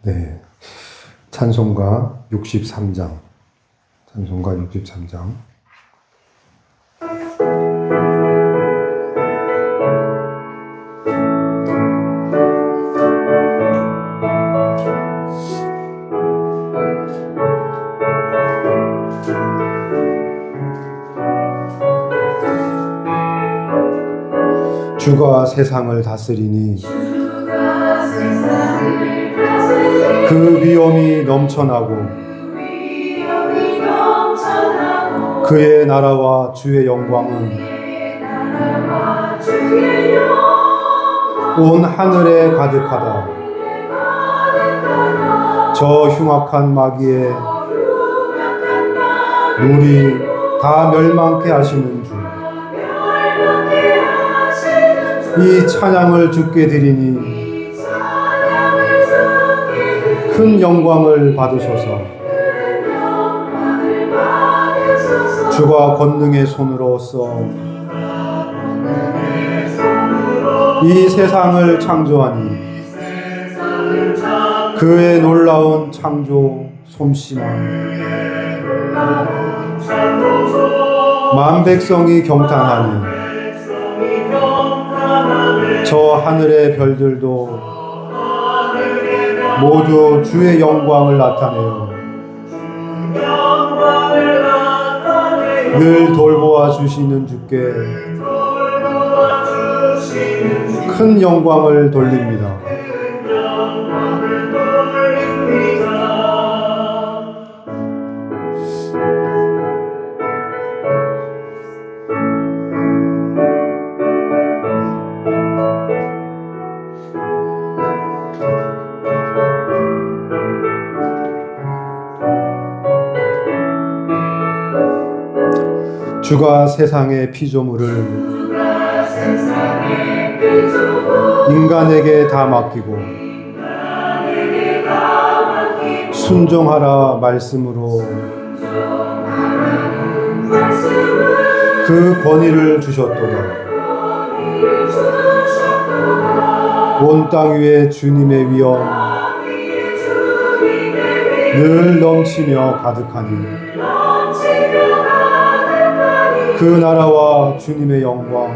네. 찬송가 63장. 찬송가 63장. 주가 세상을 다스리니 그 위엄이 넘쳐나고 그의 나라와 주의 영광은 온 하늘에 가득하다. 저 흉악한 마귀의 물이 다 멸망케 하시는 주, 이 찬양을 주께 드리니 큰 영광을 받으소서. 주가 권능의 손으로서 이 세상을 창조하니 그의 놀라운 창조 솜씨만 만 백성이 경탄하니 저 하늘의 별들도 모두 주의 영광을 나타내요. 늘 돌보아 주시는 주께 큰 영광을 돌립니다. 주가 세상의 피조물을 인간에게 다 맡기고 순종하라 말씀으로 그 권위를 주셨도다. 온 땅 위에 주님의 위엄 늘 넘치며 가득하니 그 나라와 주님의 영광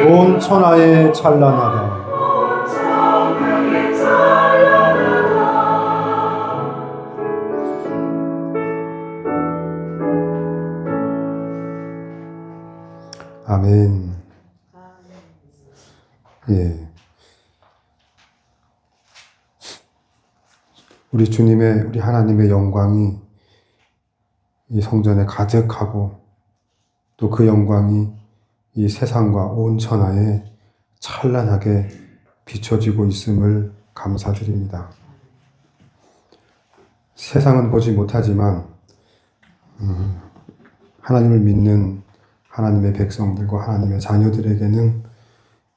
온 천하에 찬란하다. 아멘. 예. 우리 하나님의 영광이 이 성전에 가득하고 또 그 영광이 이 세상과 온 천하에 찬란하게 비춰지고 있음을 감사드립니다. 세상은 보지 못하지만 하나님을 믿는 하나님의 백성들과 하나님의 자녀들에게는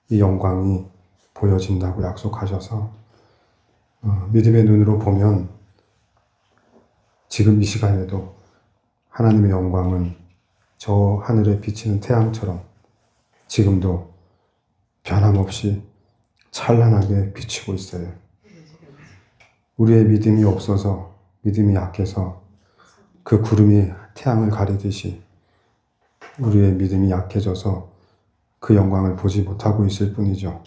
이 영광이 보여진다고 약속하셔서 믿음의 눈으로 보면 지금 이 시간에도 하나님의 영광은 저 하늘에 비치는 태양처럼 지금도 변함없이 찬란하게 비치고 있어요. 우리의 믿음이 없어서, 믿음이 약해서 그 구름이 태양을 가리듯이 우리의 믿음이 약해져서 그 영광을 보지 못하고 있을 뿐이죠.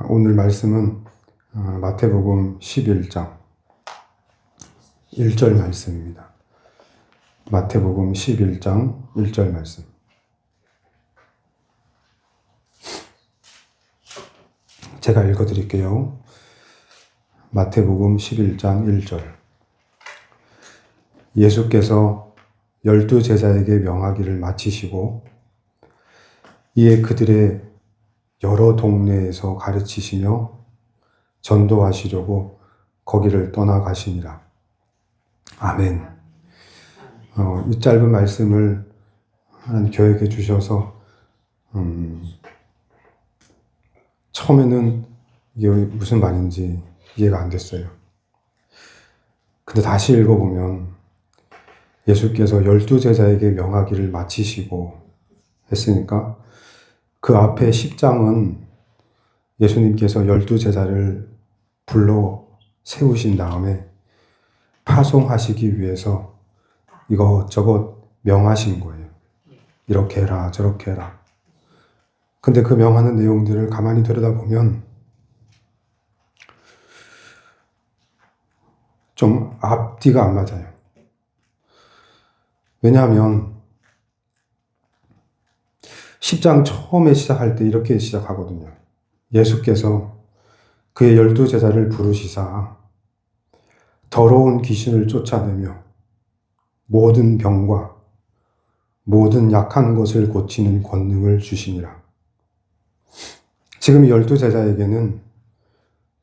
오늘 말씀은 마태복음 11장 1절 말씀입니다. 마태복음 11장 1절 말씀. 제가 읽어드릴게요. 마태복음 11장 1절. 예수께서 12제자에게 명하기를 마치시고 이에 그들의 여러 동네에서 가르치시며 전도하시려고 거기를 떠나가시니라. 아멘. 이 짧은 말씀을 하나님 교회에게 주셔서 처음에는 이게 무슨 말인지 이해가 안 됐어요. 근데 다시 읽어보면 예수께서 12제자에게 명하기를 마치시고 했으니까 그 앞에 10장은 예수님께서 12제자를 불러 세우신 다음에 파송하시기 위해서 이것저것 명하신 거예요. 이렇게 해라, 저렇게 해라. 근데 그 명하는 내용들을 가만히 들여다보면 좀 앞뒤가 안 맞아요. 왜냐하면 10장 처음에 시작할 때 이렇게 시작하거든요. 예수께서 그의 12제자를 부르시사 더러운 귀신을 쫓아내며 모든 병과 모든 약한 것을 고치는 권능을 주시니라. 지금 12제자에게는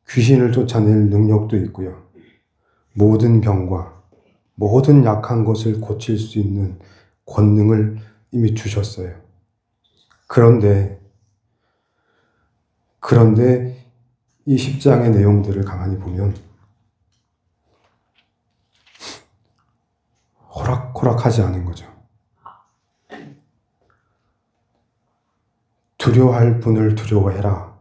귀신을 쫓아낼 능력도 있고요. 모든 병과 모든 약한 것을 고칠 수 있는 권능을 이미 주셨어요. 그런데 이 10장의 내용들을 가만히 보면 호락호락하지 않은 거죠. 두려워할 분을 두려워해라.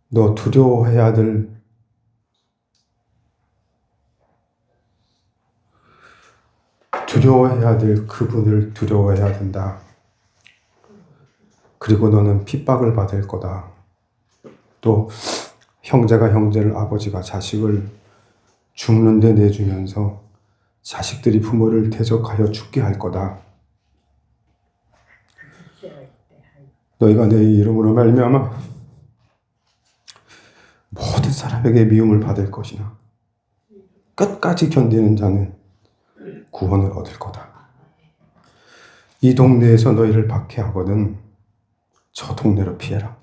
너 두려워해야 될 그분을 두려워해야 된다. 그리고 너는 핍박을 받을 거다. 또 형제가 형제를, 아버지가 자식을 죽는 데 내주면서 자식들이 부모를 대적하여 죽게 할 거다. 너희가 내 이름으로 말미암아 모든 사람에게 미움을 받을 것이나 끝까지 견디는 자는 구원을 얻을 거다. 이 동네에서 너희를 박해하거든 저 동네로 피해라.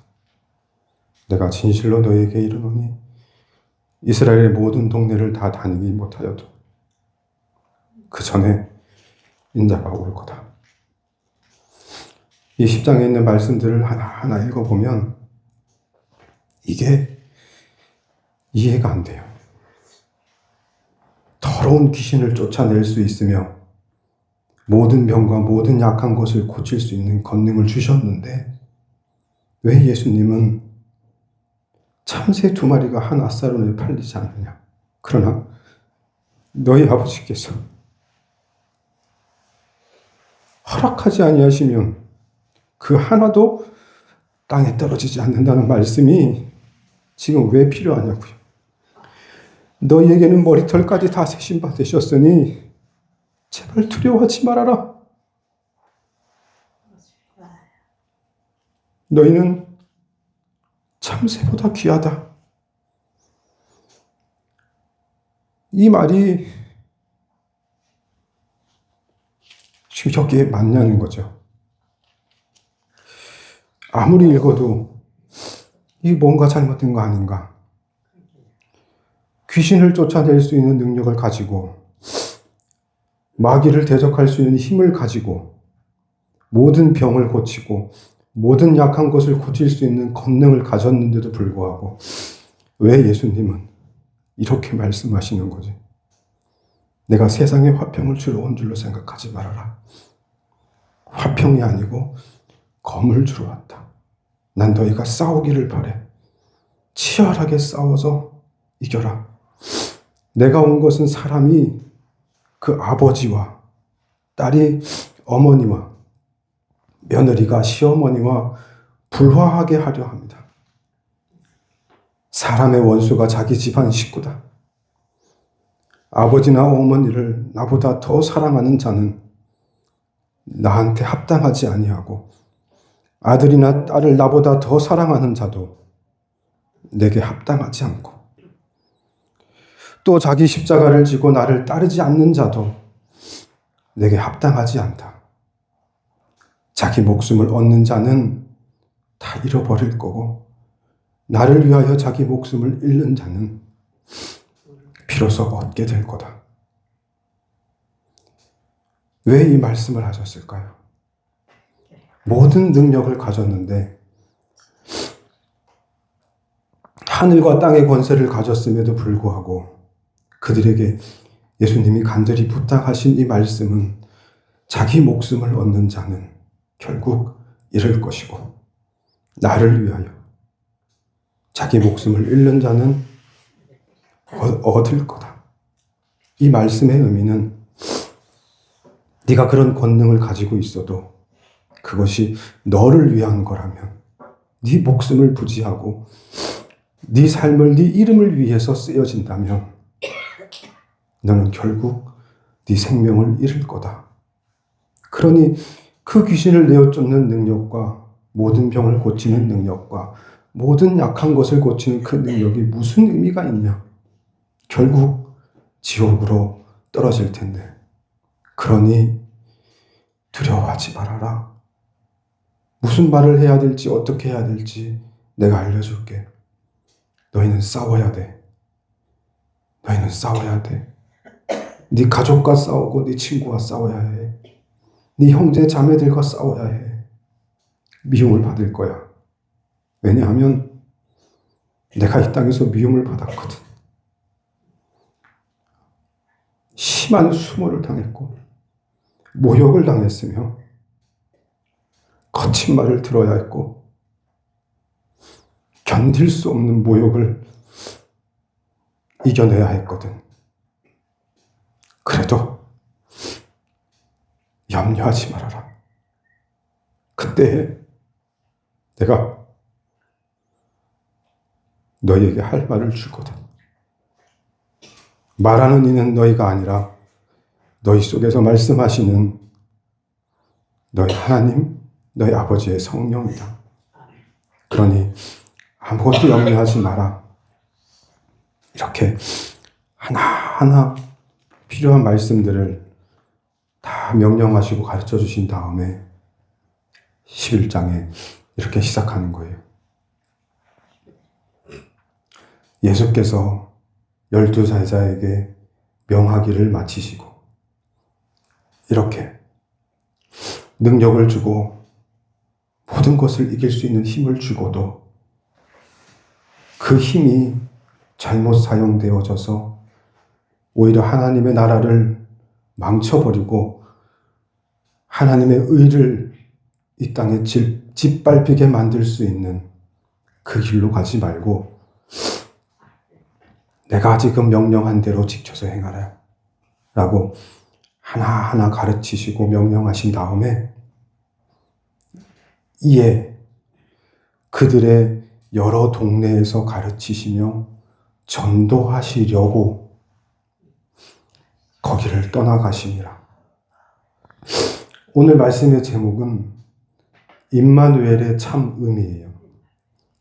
내가 진실로 너희에게 이르노니 이스라엘의 모든 동네를 다 다니기 못하여도 그 전에 인자가 올 거다. 이 10장에 있는 말씀들을 하나하나 읽어보면 이게 이해가 안 돼요. 더러운 귀신을 쫓아낼 수 있으며 모든 병과 모든 약한 것을 고칠 수 있는 권능을 주셨는데 왜 예수님은 참새 2마리가 한 앗사론에 팔리지 않느냐? 그러나 너희 아버지께서 허락하지 아니하시면 그 하나도 땅에 떨어지지 않는다는 말씀이 지금 왜 필요하냐고요. 너희에게는 머리털까지 다 세심 받으셨으니 제발 두려워하지 말아라. 너희는 참새보다 귀하다. 이 말이 지금 여기에 맞냐는 거죠. 아무리 읽어도 이 뭔가 잘못된 거 아닌가. 귀신을 쫓아낼 수 있는 능력을 가지고 마귀를 대적할 수 있는 힘을 가지고 모든 병을 고치고 모든 약한 것을 고칠 수 있는 권능을 가졌는데도 불구하고 왜 예수님은 이렇게 말씀하시는 거지? 내가 세상에 화평을 주러 온 줄로 생각하지 말아라. 화평이 아니고 검을 주러 왔다. 난 너희가 싸우기를 바래. 치열하게 싸워서 이겨라. 내가 온 것은 사람이 그 아버지와 딸이 어머니와 며느리가 시어머니와 불화하게 하려 합니다. 사람의 원수가 자기 집안 식구다. 아버지나 어머니를 나보다 더 사랑하는 자는 나한테 합당하지 아니하고 아들이나 딸을 나보다 더 사랑하는 자도 내게 합당하지 않고 또 자기 십자가를 지고 나를 따르지 않는 자도 내게 합당하지 않다. 자기 목숨을 얻는 자는 다 잃어버릴 거고 나를 위하여 자기 목숨을 잃는 자는 비로소 얻게 될 거다. 왜 이 말씀을 하셨을까요? 모든 능력을 가졌는데 하늘과 땅의 권세를 가졌음에도 불구하고 그들에게 예수님이 간절히 부탁하신 이 말씀은 자기 목숨을 얻는 자는 결국 잃을 것이고 나를 위하여 자기 목숨을 잃는 자는 얻을 거다. 이 말씀의 의미는 네가 그런 권능을 가지고 있어도 그것이 너를 위한 거라면, 네 목숨을 부지하고 네 삶을 네 이름을 위해서 쓰여진다면 너는 결국 네 생명을 잃을 거다. 그러니 그 귀신을 내어 쫓는 능력과 모든 병을 고치는 능력과 모든 약한 것을 고치는 그 능력이 무슨 의미가 있냐? 결국 지옥으로 떨어질 텐데. 그러니 두려워하지 말아라. 무슨 말을 해야 될지 어떻게 해야 될지 내가 알려줄게. 너희는 싸워야 돼. 너희는 싸워야 돼. 네 가족과 싸우고 네 친구와 싸워야 해. 네 형제 자매들과 싸워야 해. 미움을 받을 거야. 왜냐하면 내가 이 땅에서 미움을 받았거든. 심한 수모를 당했고 모욕을 당했으며 거친 말을 들어야 했고 견딜 수 없는 모욕을 이겨내야 했거든. 그래도 염려하지 말아라. 그때 내가 너희에게 할 말을 주거든. 말하는 이는 너희가 아니라 너희 속에서 말씀하시는 너희 하나님, 너희 아버지의 성령이다. 그러니 아무것도 염려하지 마라. 이렇게 하나하나 필요한 말씀들을 다 명령하시고 가르쳐 주신 다음에 11장에 이렇게 시작하는 거예요. 예수께서 12제자에게 명하기를 마치시고 이렇게 능력을 주고 모든 것을 이길 수 있는 힘을 주고도 그 힘이 잘못 사용되어져서 오히려 하나님의 나라를 망쳐버리고 하나님의 의를 이 땅에 짓밟히게 만들 수 있는 그 길로 가지 말고 내가 지금 명령한 대로 지켜서 행하라 라고 하나하나 가르치시고 명령하신 다음에 이에 그들의 여러 동네에서 가르치시며 전도하시려고 거기를 떠나가시니라. 오늘 말씀의 제목은 임마누엘의 참 의미예요.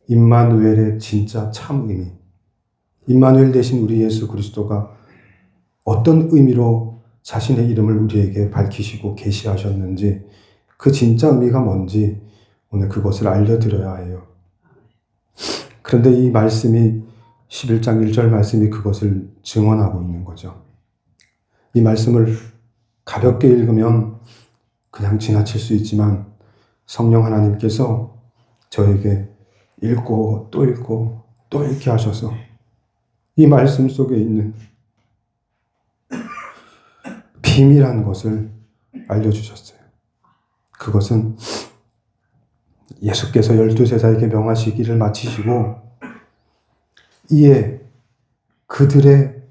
임마누엘의 진짜 참 의미. 임마누엘 대신 우리 예수 그리스도가 어떤 의미로 자신의 이름을 우리에게 밝히시고 계시하셨는지 그 진짜 의미가 뭔지 오늘 그것을 알려드려야 해요. 그런데 이 말씀이 11장 1절 말씀이 그것을 증언하고 있는 거죠. 이 말씀을 가볍게 읽으면 그냥 지나칠 수 있지만 성령 하나님께서 저에게 읽고 또 읽고 또 읽게 하셔서 이 말씀 속에 있는 비밀한 것을 알려주셨어요. 그것은 예수께서 12제자에게 명하시기를 마치시고 이에 그들의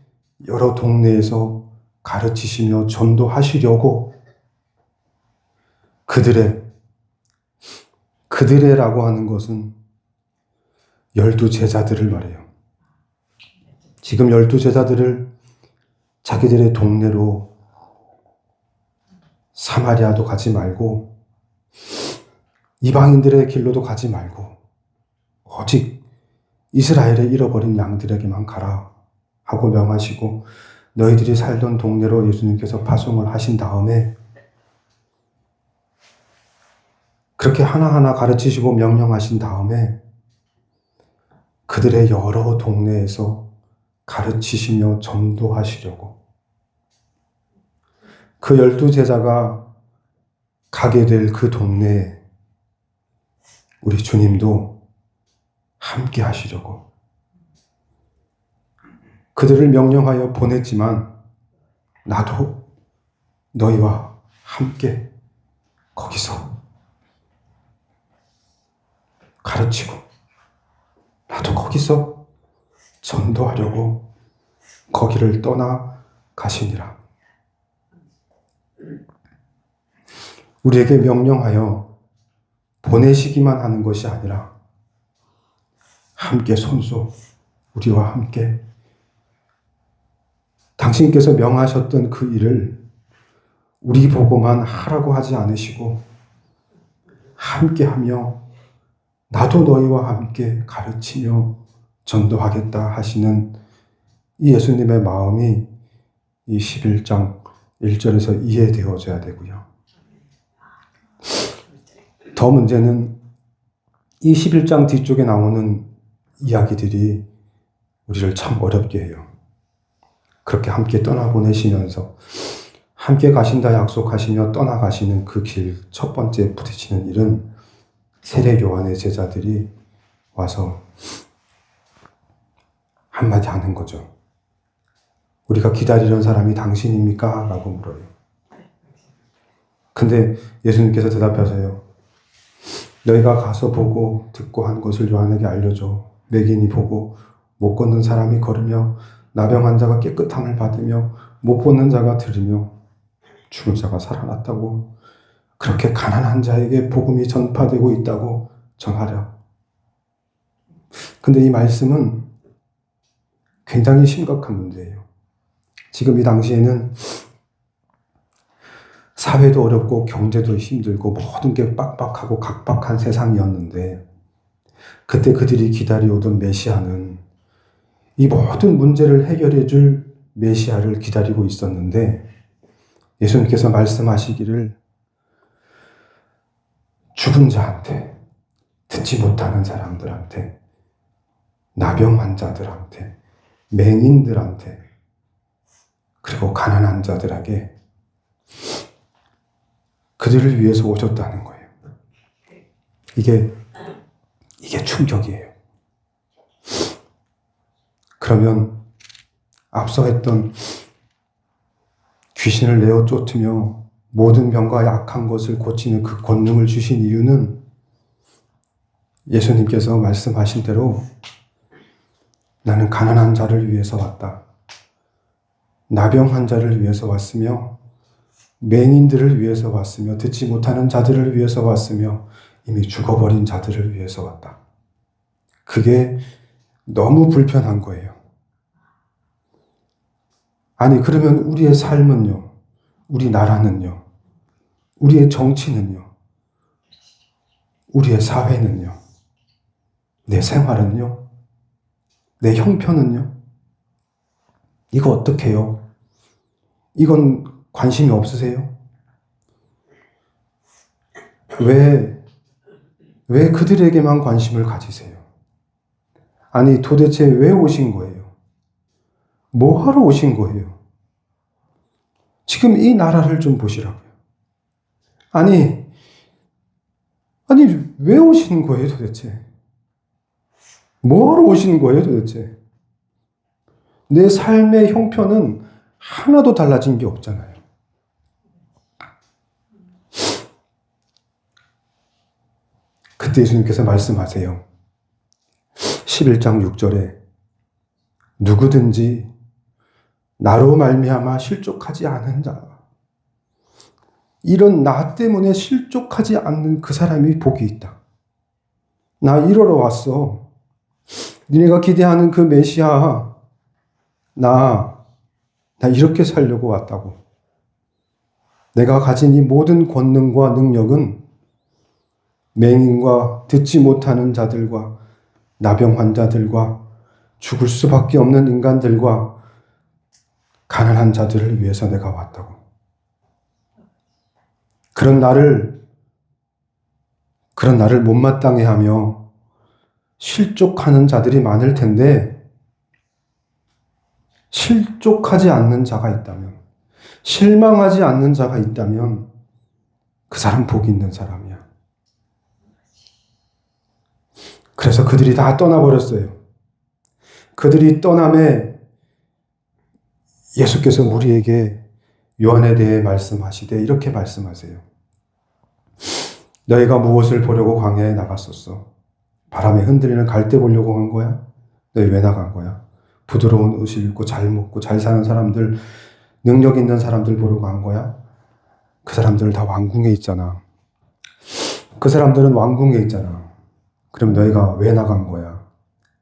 여러 동네에서 가르치시며 전도하시려고 그들의라고 하는 것은 12제자들을 말해요. 지금 12제자들을 자기들의 동네로 사마리아도 가지 말고 이방인들의 길로도 가지 말고 오직 이스라엘의 잃어버린 양들에게만 가라 하고 명하시고 너희들이 살던 동네로 예수님께서 파송을 하신 다음에 그렇게 하나하나 가르치시고 명령하신 다음에 그들의 여러 동네에서 가르치시며 전도하시려고 그 12제자가 가게 될 그 동네에 우리 주님도 함께 하시려고 그들을 명령하여 보냈지만 나도 너희와 함께 거기서 가르치고 나도 거기서 전도하려고 거기를 떠나 가시니라. 우리에게 명령하여 보내시기만 하는 것이 아니라 함께 손수 우리와 함께 당신께서 명하셨던 그 일을 우리 보고만 하라고 하지 않으시고 함께하며 나도 너희와 함께 가르치며 전도하겠다 하시는 이 예수님의 마음이 이 11장 1절에서 이해되어져야 되고요. 더 문제는 이 11장 뒤쪽에 나오는 이야기들이 우리를 참 어렵게 해요. 그렇게 함께 떠나보내시면서 함께 가신다 약속하시며 떠나가시는 그 길 첫 번째 부딪히는 일은 세례 요한의 제자들이 와서 한마디 하는 거죠. 우리가 기다리는 사람이 당신입니까? 라고 물어요. 근데 예수님께서 대답하세요. 너희가 가서 보고 듣고 한 것을 요한에게 알려줘. 맥인이 보고 못 걷는 사람이 걸으며 나병 환자가 깨끗함을 받으며 못 보는 자가 들으며 죽은 자가 살아났다고, 그렇게 가난한 자에게 복음이 전파되고 있다고 전하라. 근데 이 말씀은 굉장히 심각한 문제예요. 지금 이 당시에는 사회도 어렵고 경제도 힘들고 모든 게 빡빡하고 각박한 세상이었는데, 그때 그들이 기다려오던 메시아는 이 모든 문제를 해결해 줄 메시아를 기다리고 있었는데, 예수님께서 말씀하시기를 죽은 자한테, 듣지 못하는 사람들한테, 나병 환자들한테, 맹인들한테, 그리고 가난한 자들에게 그들을 위해서 오셨다는 거예요. 이게 충격이에요. 그러면 앞서 했던 귀신을 내어 쫓으며 모든 병과 약한 것을 고치는 그 권능을 주신 이유는 예수님께서 말씀하신 대로 나는 가난한 자를 위해서 왔다. 나병 환자를 위해서 왔으며 맹인들을 위해서 왔으며 듣지 못하는 자들을 위해서 왔으며 이미 죽어버린 자들을 위해서 왔다. 그게 너무 불편한 거예요. 아니, 그러면 우리의 삶은요? 우리 나라는요? 우리의 정치는요? 우리의 사회는요? 내 생활은요? 내 형편은요? 이거 어떻게 해요? 이건 관심이 없으세요? 왜 그들에게만 관심을 가지세요? 아니, 도대체 왜 오신 거예요? 뭐 하러 오신 거예요? 지금 이 나라를 좀 보시라고요. 아니, 왜 오시는 거예요, 도대체? 뭐 하러 오시는 거예요, 도대체? 내 삶의 형편은 하나도 달라진 게 없잖아요. 그때 예수님께서 말씀하세요. 11장 6절에 누구든지 나로 말미암아 실족하지 않은 자, 이런 나 때문에 실족하지 않는 그 사람이 복이 있다. 나 이러러 왔어. 니네가 기대하는 그 메시아, 나 이렇게 살려고 왔다고. 내가 가진 이 모든 권능과 능력은 맹인과 듣지 못하는 자들과 나병 환자들과 죽을 수밖에 없는 인간들과 가난한 자들을 위해서 내가 왔다고. 그런 나를 못마땅해 하며 실족하는 자들이 많을 텐데, 실족하지 않는 자가 있다면, 실망하지 않는 자가 있다면 그 사람 복이 있는 사람이야. 그래서 그들이 다 떠나버렸어요. 그들이 떠남에 예수께서 우리에게 요한에 대해 말씀하시되 이렇게 말씀하세요. 너희가 무엇을 보려고 광야에 나갔었어? 바람에 흔들리는 갈대 보려고 간 거야? 너희 왜 나간 거야? 부드러운 옷을 입고 잘 먹고 잘 사는 사람들, 능력 있는 사람들 보러 간 거야? 그 사람들은 다 왕궁에 있잖아. 그 사람들은 왕궁에 있잖아. 그럼 너희가 왜 나간 거야?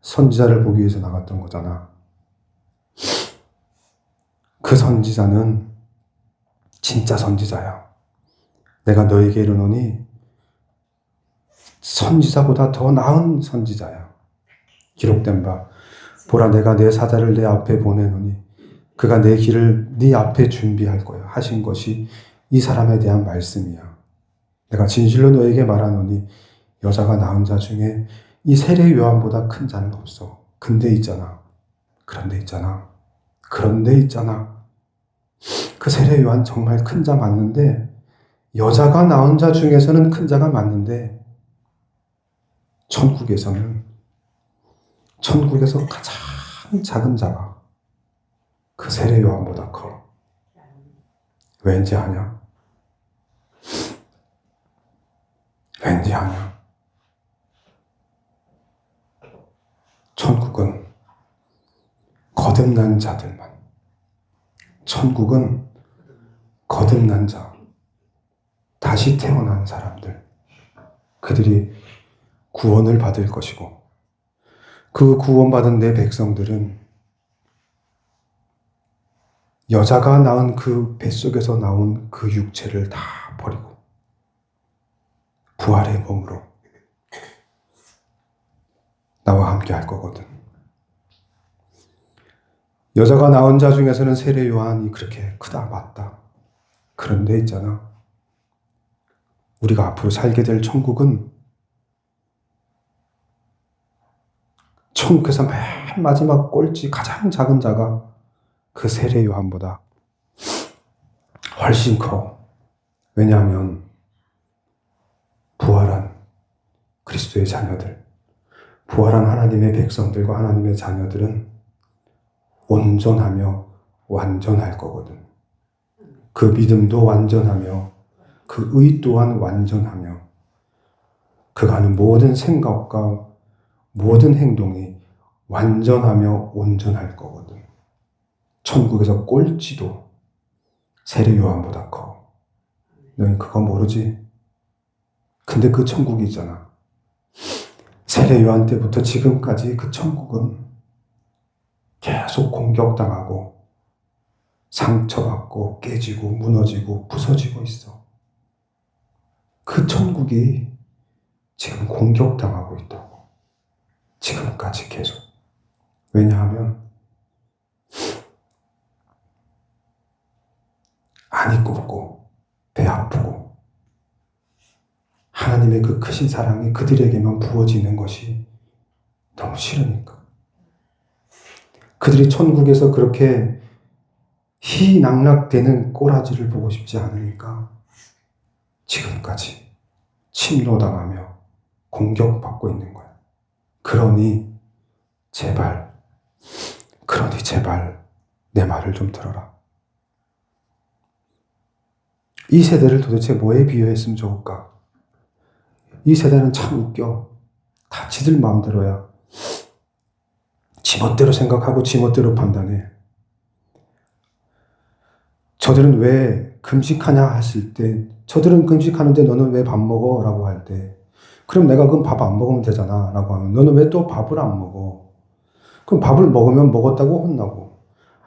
선지자를 보기 위해서 나갔던 거잖아. 그 선지자는 진짜 선지자야. 내가 너에게 이르노니 선지자보다 더 나은 선지자야. 기록된 바 보라 내가 내 사자를 내 앞에 보내노니 그가 내 길을 네 앞에 준비할 거야 하신 것이 이 사람에 대한 말씀이야. 내가 진실로 너에게 말하노니 여자가 낳은 자 중에 이 세례 요한보다 큰 자는 없어. 그런데 있잖아. 그 세례 요한 정말 큰 자 맞는데 여자가 낳은 자 중에서는 큰 자가 맞는데 천국에서 가장 작은 자가 그 세례 요한보다 커. 왠지 아냐? 천국은 거듭난 자들만. 천국은 거듭난 자, 다시 태어난 사람들, 그들이 구원을 받을 것이고 그 구원받은 내 백성들은 여자가 낳은 그 뱃속에서 나온 그 육체를 다 버리고 부활의 몸으로 나와 함께 할 거거든. 여자가 낳은 자 중에서는 세례 요한이 그렇게 크다 맞다. 그런데 있잖아. 우리가 앞으로 살게 될 천국은 천국에서 맨 마지막 꼴찌 가장 작은 자가 그 세례 요한보다 훨씬 커. 왜냐하면 부활한 그리스도의 자녀들, 부활한 하나님의 백성들과 하나님의 자녀들은 온전하며 완전할 거거든. 그 믿음도 완전하며 그 의 또한 완전하며 그가 하는 모든 생각과 모든 행동이 완전하며 온전할 거거든. 천국에서 꼴찌도 세례 요한보다 커. 너는 그거 모르지? 근데 그 천국이 있잖아. 세례 요한 때부터 지금까지 그 천국은 계속 공격당하고 상처받고 깨지고 무너지고 부서지고 있어. 그 천국이 지금 공격당하고 있다고. 지금까지 계속. 왜냐하면 안이 굽고 배 아프고 하나님의 그 크신 사랑이 그들에게만 부어지는 것이 너무 싫으니까. 그들이 천국에서 그렇게 희낙락되는 꼬라지를 보고 싶지 않으니까 지금까지 침노당하며 공격받고 있는 거야. 그러니 제발 내 말을 좀 들어라. 이 세대를 도대체 뭐에 비유했으면 좋을까? 이 세대는 참 웃겨. 다 지들 마음대로야. 지멋대로 생각하고 지멋대로 판단해. 저들은 왜 금식하냐 했을 때 저들은 금식하는데 너는 왜 밥 먹어? 라고 할 때 그럼 내가 그럼 밥 안 먹으면 되잖아 라고 하면 너는 왜 또 밥을 안 먹어? 그럼 밥을 먹으면 먹었다고 혼나고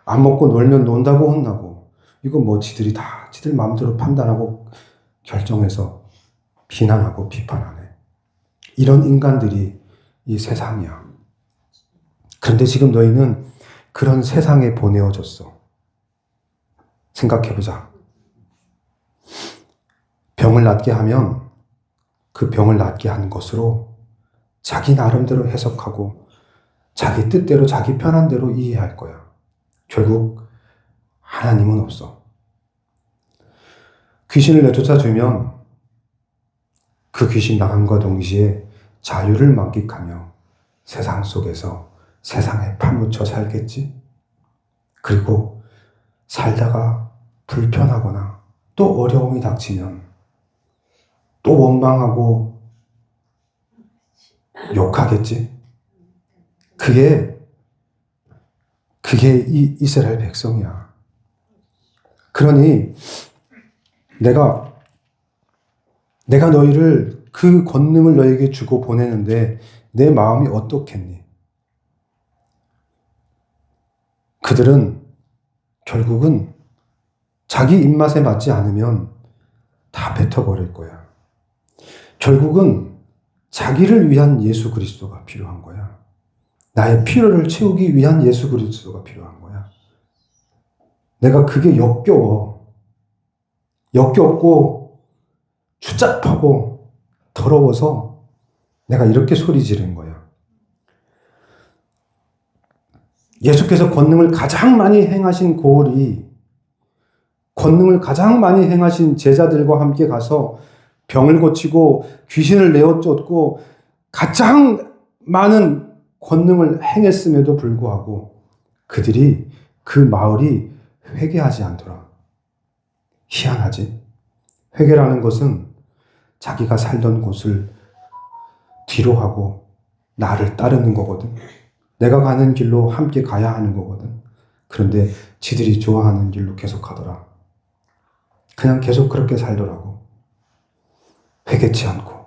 안 먹고 놀면 논다고 혼나고 이거 뭐 지들 마음대로 판단하고 결정해서 비난하고 비판하네. 이런 인간들이 이 세상이야. 그런데 지금 너희는 그런 세상에 보내어졌어. 생각해보자. 병을 낫게 하면 그 병을 낫게 한 것으로 자기 나름대로 해석하고 자기 뜻대로 자기 편한 대로 이해할 거야. 결국 하나님은 없어. 귀신을 내쫓아 주면 그 귀신 나감과 동시에 자유를 만끽하며 세상 속에서 세상에 파묻혀 살겠지. 그리고 살다가 불편하거나 또 어려움이 닥치면 또 원망하고 욕하겠지. 그게 이 이스라엘 백성이야. 그러니 내가 너희를 그 권능을 너에게 주고 보내는데 내 마음이 어떻겠니? 그들은 결국은 자기 입맛에 맞지 않으면 다 뱉어버릴 거야. 결국은 자기를 위한 예수 그리스도가 필요한 거야. 나의 필요를 채우기 위한 예수 그리스도가 필요한 거야. 내가 그게 역겹고 추잡하고 더러워서 내가 이렇게 소리 지른 거야. 예수께서 권능을 가장 많이 행하신 고을이 권능을 가장 많이 행하신 제자들과 함께 가서 병을 고치고 귀신을 내어 쫓고 가장 많은 권능을 행했음에도 불구하고 그 마을이 회개하지 않더라. 희한하지? 회개라는 것은 자기가 살던 곳을 뒤로 하고 나를 따르는 거거든. 내가 가는 길로 함께 가야 하는 거거든. 그런데 지들이 좋아하는 길로 계속 가더라. 그냥 계속 그렇게 살더라고. 회개치 않고.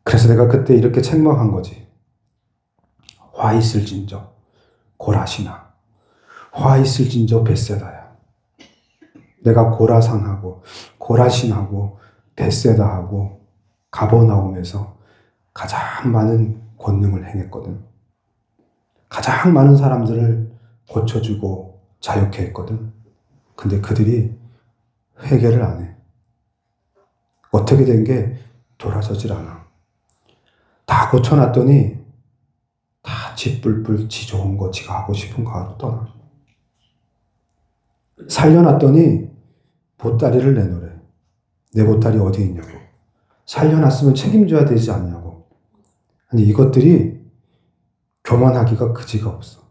그래서 내가 그때 이렇게 책망한 거지. 화 있을진저 고라시나. 화 있을진저 벳세다야. 내가 고라산하고 고라신하고 벳세다하고 가버나움에서 가장 많은 권능을 행했거든. 가장 많은 사람들을 고쳐주고 자유케 했거든. 근데 그들이 회개를 안 해. 어떻게 된 게 돌아서질 않아. 다 고쳐놨더니 다 지 뿔뿔 지 좋은 거 지가 하고 싶은 거 하러 떠나. 살려놨더니 보따리를 내놓으래. 내 보따리 어디 있냐고. 살려놨으면 책임져야 되지 않냐고. 아니 이것들이 교만하기가 그지가 없어.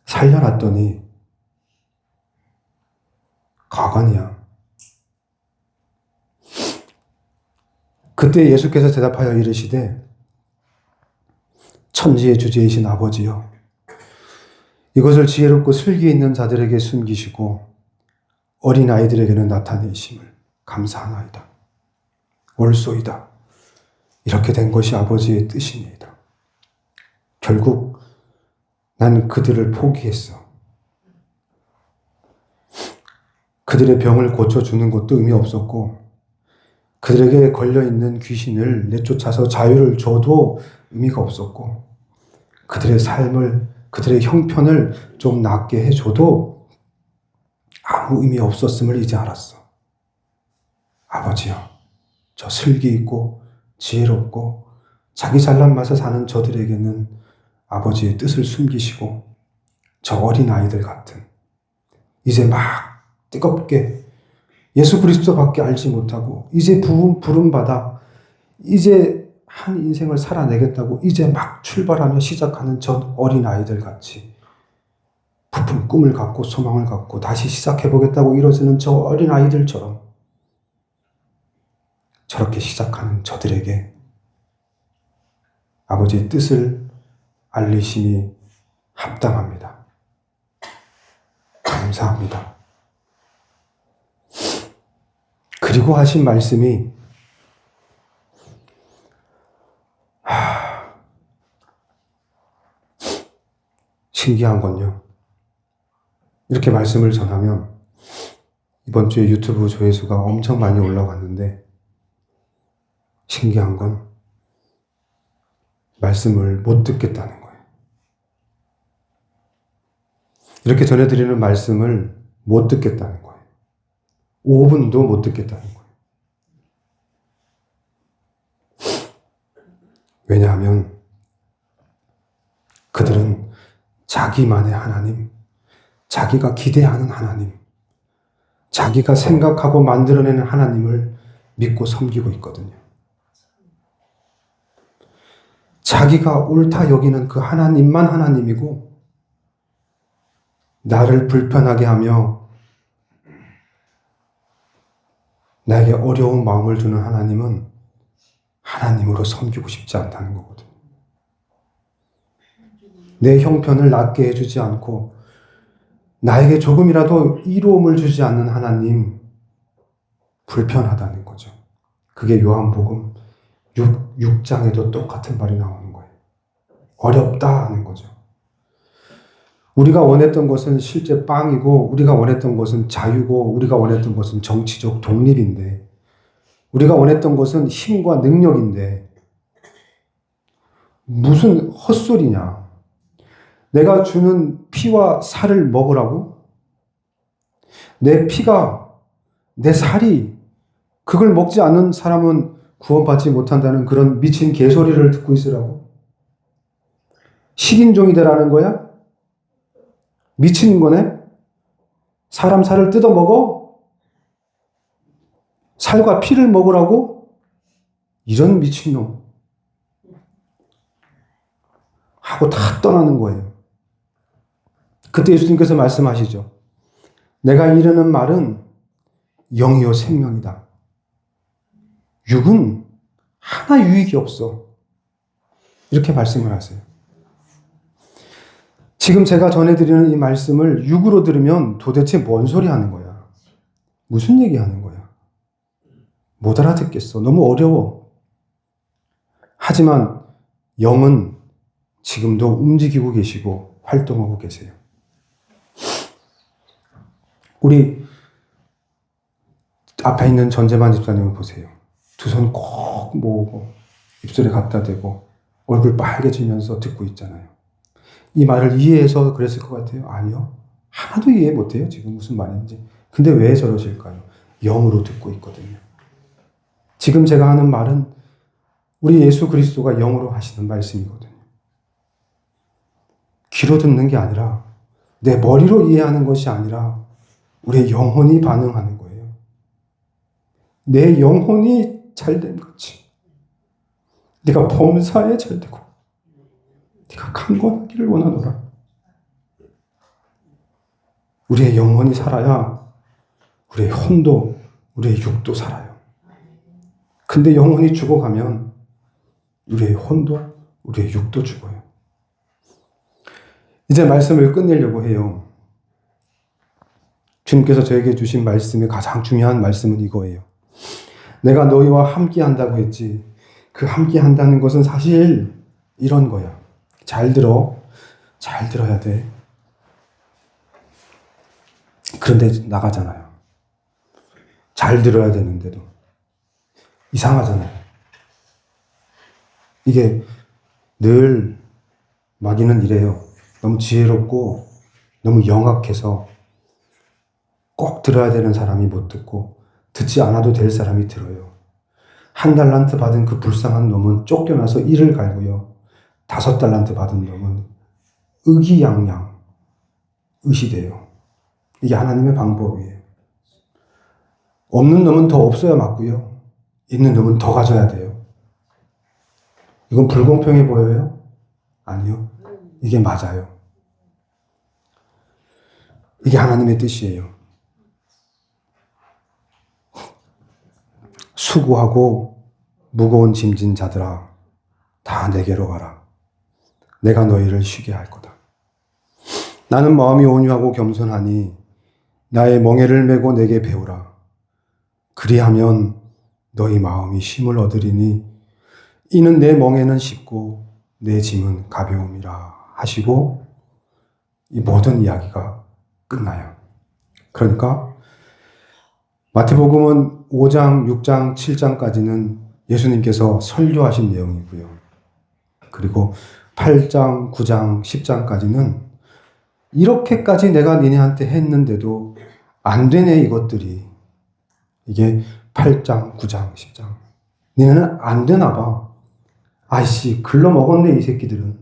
살려놨더니 가관이야. 그때 예수께서 대답하여 이르시되 천지의 주제이신 아버지여 이것을 지혜롭고 슬기 있는 자들에게 숨기시고 어린 아이들에게는 나타내심을 감사하나이다. 옳소이다. 이렇게 된 것이 아버지의 뜻이니이다. 결국 난 그들을 포기했어. 그들의 병을 고쳐주는 것도 의미 없었고 그들에게 걸려있는 귀신을 내쫓아서 자유를 줘도 의미가 없었고 그들의 삶을, 그들의 형편을 좀 낫게 해줘도 아무 의미 없었음을 이제 알았어. 아버지여, 저 슬기 있고 지혜롭고 자기 잘난 맛에 사는 저들에게는 아버지의 뜻을 숨기시고 저 어린 아이들 같은 이제 막 뜨겁게 예수 그리스도밖에 알지 못하고 이제 부름받아 이제 한 인생을 살아내겠다고 이제 막 출발하며 시작하는 전 어린 아이들 같이 부푼 꿈을 갖고 소망을 갖고 다시 시작해보겠다고 이뤄지는 저 어린 아이들처럼 저렇게 시작하는 저들에게 아버지의 뜻을 알리심이 합당합니다. 감사합니다. 그리고 하신 말씀이 신기한 건요. 이렇게 말씀을 전하면 이번 주에 유튜브 조회수가 엄청 많이 올라갔는데 신기한 건 말씀을 못 듣겠다는 거예요. 이렇게 전해드리는 말씀을 못 듣겠다는 거예요. 5분도 못 듣겠다는 거예요. 왜냐하면 그들은 자기만의 하나님, 자기가 기대하는 하나님, 자기가 생각하고 만들어내는 하나님을 믿고 섬기고 있거든요. 자기가 옳다 여기는 그 하나님만 하나님이고 나를 불편하게 하며 나에게 어려운 마음을 주는 하나님은 하나님으로 섬기고 싶지 않다는 거거든. 내 형편을 낫게 해주지 않고 나에게 조금이라도 이로움을 주지 않는 하나님, 불편하다는 거죠. 그게 요한복음 6장에도 똑같은 말이 나오는 거예요. 어렵다 하는 거죠. 우리가 원했던 것은 실제 빵이고, 우리가 원했던 것은 자유고, 우리가 원했던 것은 정치적 독립인데, 우리가 원했던 것은 힘과 능력인데, 무슨 헛소리냐. 내가 주는 피와 살을 먹으라고? 내 피가, 내 살이, 그걸 먹지 않는 사람은 구원받지 못한다는 그런 미친 개소리를 듣고 있으라고? 식인종이 되라는 거야? 미친 거네? 사람 살을 뜯어 먹어? 살과 피를 먹으라고? 이런 미친놈. 하고 다 떠나는 거예요. 그때 예수님께서 말씀하시죠. 내가 이르는 말은 영이요 생명이다. 육은 하나 유익이 없어. 이렇게 말씀을 하세요. 지금 제가 전해드리는 이 말씀을 육으로 들으면 도대체 뭔 소리 하는 거야? 무슨 얘기 하는 거야? 못 알아듣겠어. 너무 어려워. 하지만 영은 지금도 움직이고 계시고 활동하고 계세요. 우리 앞에 있는 전재만 집사님을 보세요. 두 손 꼭 모으고 입술에 갖다 대고 얼굴 빨개지면서 듣고 있잖아요. 이 말을 이해해서 그랬을 것 같아요? 아니요. 하나도 이해 못해요. 지금 무슨 말인지. 근데 왜 저러실까요? 영으로 듣고 있거든요. 지금 제가 하는 말은 우리 예수 그리스도가 영으로 하시는 말씀이거든요. 귀로 듣는 게 아니라 내 머리로 이해하는 것이 아니라 우리의 영혼이 반응하는 거예요. 내 영혼이 잘됨 같이 네가 범사에 잘되고 네가 강건하기를 원하노라. 우리의 영혼이 살아야 우리의 혼도 우리의 육도 살아요. 근데 영혼이 죽어가면 우리의 혼도 우리의 육도 죽어요. 이제 말씀을 끝내려고 해요. 주님께서 저에게 주신 말씀의 가장 중요한 말씀은 이거예요. 내가 너희와 함께 한다고 했지. 그 함께 한다는 것은 사실 이런 거야. 잘 들어. 잘 들어야 돼. 그런데 나가잖아요. 잘 들어야 되는데도. 이상하잖아요. 이게 늘 마귀는 이래요. 너무 지혜롭고 너무 영악해서 꼭 들어야 되는 사람이 못 듣고 듣지 않아도 될 사람이 들어요. 1달란트 받은 그 불쌍한 놈은 쫓겨나서 이를 갈고요. 5달란트 받은 놈은 의기양양 의시돼요. 이게 하나님의 방법이에요. 없는 놈은 더 없어야 맞고요. 있는 놈은 더 가져야 돼요. 이건 불공평해 보여요? 아니요. 이게 맞아요. 이게 하나님의 뜻이에요. 수고하고 무거운 짐진 자들아 다 내게로 가라. 내가 너희를 쉬게 할 거다. 나는 마음이 온유하고 겸손하니 나의 멍에를 메고 내게 배우라. 그리하면 너희 마음이 쉼을 얻으리니 이는 내 멍에는 쉽고 내 짐은 가벼움이라 하시고 이 모든 이야기가 끝나요. 그러니까 마태복음은 5장, 6장, 7장까지는 예수님께서 설교하신 내용이고요. 그리고 8장, 9장, 10장까지는 이렇게까지 내가 니네한테 했는데도 안 되네 이것들이. 이게 8장, 9장, 10장. 니네는 안 되나 봐. 아이씨, 글러먹었네 이 새끼들은.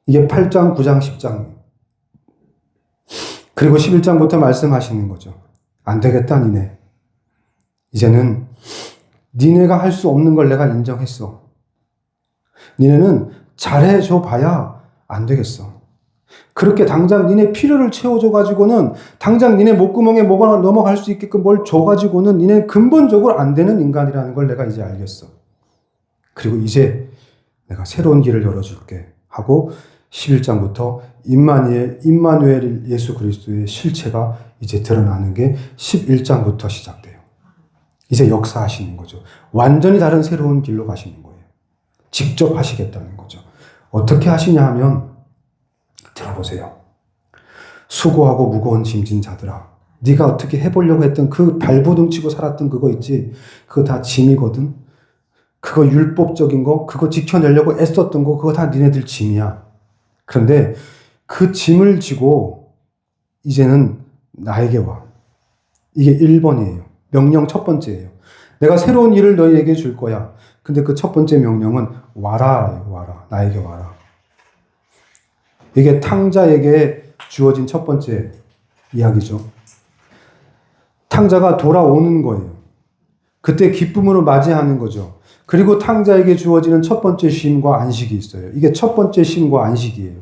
이게 8장, 9장, 10장. 그리고 11장부터 말씀하시는 거죠. 안 되겠다 니네. 이제는 니네가 할 수 없는 걸 내가 인정했어. 니네는 잘해줘 봐야 안 되겠어. 그렇게 당장 니네 필요를 채워줘 가지고는 당장 니네 목구멍에 뭐가 넘어갈 수 있게끔 뭘 줘 가지고는 니네 근본적으로 안 되는 인간이라는 걸 내가 이제 알겠어. 그리고 이제 내가 새로운 길을 열어줄게 하고 11장부터 임마누엘 예수 그리스도의 실체가 이제 드러나는 게 11장부터 시작돼요. 이제 역사하시는 거죠. 완전히 다른 새로운 길로 가시는 거예요. 직접 하시겠다는 거죠. 어떻게 하시냐 하면 들어보세요. 수고하고 무거운 짐진 자들아, 네가 어떻게 해보려고 했던 그 발버둥 치고 살았던 그거 있지? 그거 다 짐이거든. 그거 율법적인 거, 그거 지켜내려고 애썼던 거, 그거 다 니네들 짐이야. 그런데 그 짐을 지고 이제는 나에게 와. 이게 1번이에요. 명령 첫 번째예요. 내가 새로운 일을 너희에게 줄 거야. 근데 그 첫 번째 명령은 와라, 와라. 나에게 와라. 이게 탕자에게 주어진 첫 번째 이야기죠. 탕자가 돌아오는 거예요. 그때 기쁨으로 맞이하는 거죠. 그리고 탕자에게 주어지는 첫 번째 쉼과 안식이 있어요. 이게 첫 번째 쉼과 안식이에요.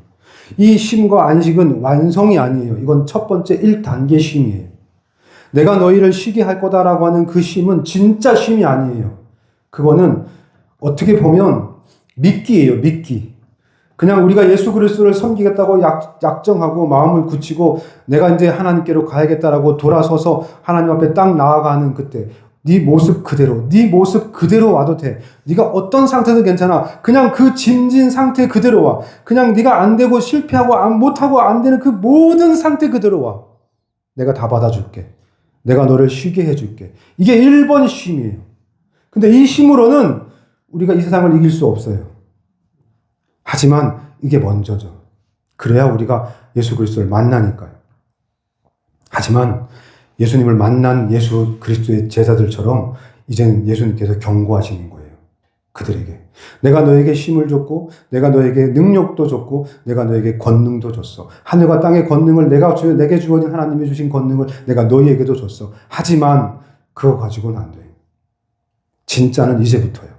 이 쉼과 안식은 완성이 아니에요. 이건 첫 번째 1단계 쉼이에요. 내가 너희를 쉬게 할 거다라고 하는 그 쉼은 진짜 쉼이 아니에요. 그거는 어떻게 보면 미끼예요. 미끼. 그냥 우리가 예수 그리스도를 섬기겠다고 약정하고 마음을 굳히고 내가 이제 하나님께로 가야겠다라고 돌아서서 하나님 앞에 딱 나아가는 그때 네 모습 그대로 와도 돼. 네가 어떤 상태도 괜찮아. 그냥 그 짐진 상태 그대로 와. 그냥 네가 안 되고 실패하고 못하고 안 되는 그 모든 상태 그대로 와. 내가 다 받아줄게. 내가 너를 쉬게 해줄게. 이게 1번 쉼이에요. 근데 이 쉼으로는 우리가 이 세상을 이길 수 없어요. 하지만 이게 먼저죠. 그래야 우리가 예수 그리스도를 만나니까요. 하지만 예수님을 만난 예수 그리스도의 제자들처럼 이제는 예수님께서 경고하시는 거예요. 그들에게. 내가 너에게 쉼을 줬고 내가 너에게 능력도 줬고 내가 너에게 권능도 줬어. 하늘과 땅의 권능을 내게 주어진 하나님이 주신 권능을 내가 너희에게도 줬어. 하지만 그거 가지고는 안 돼. 진짜는 이제부터요.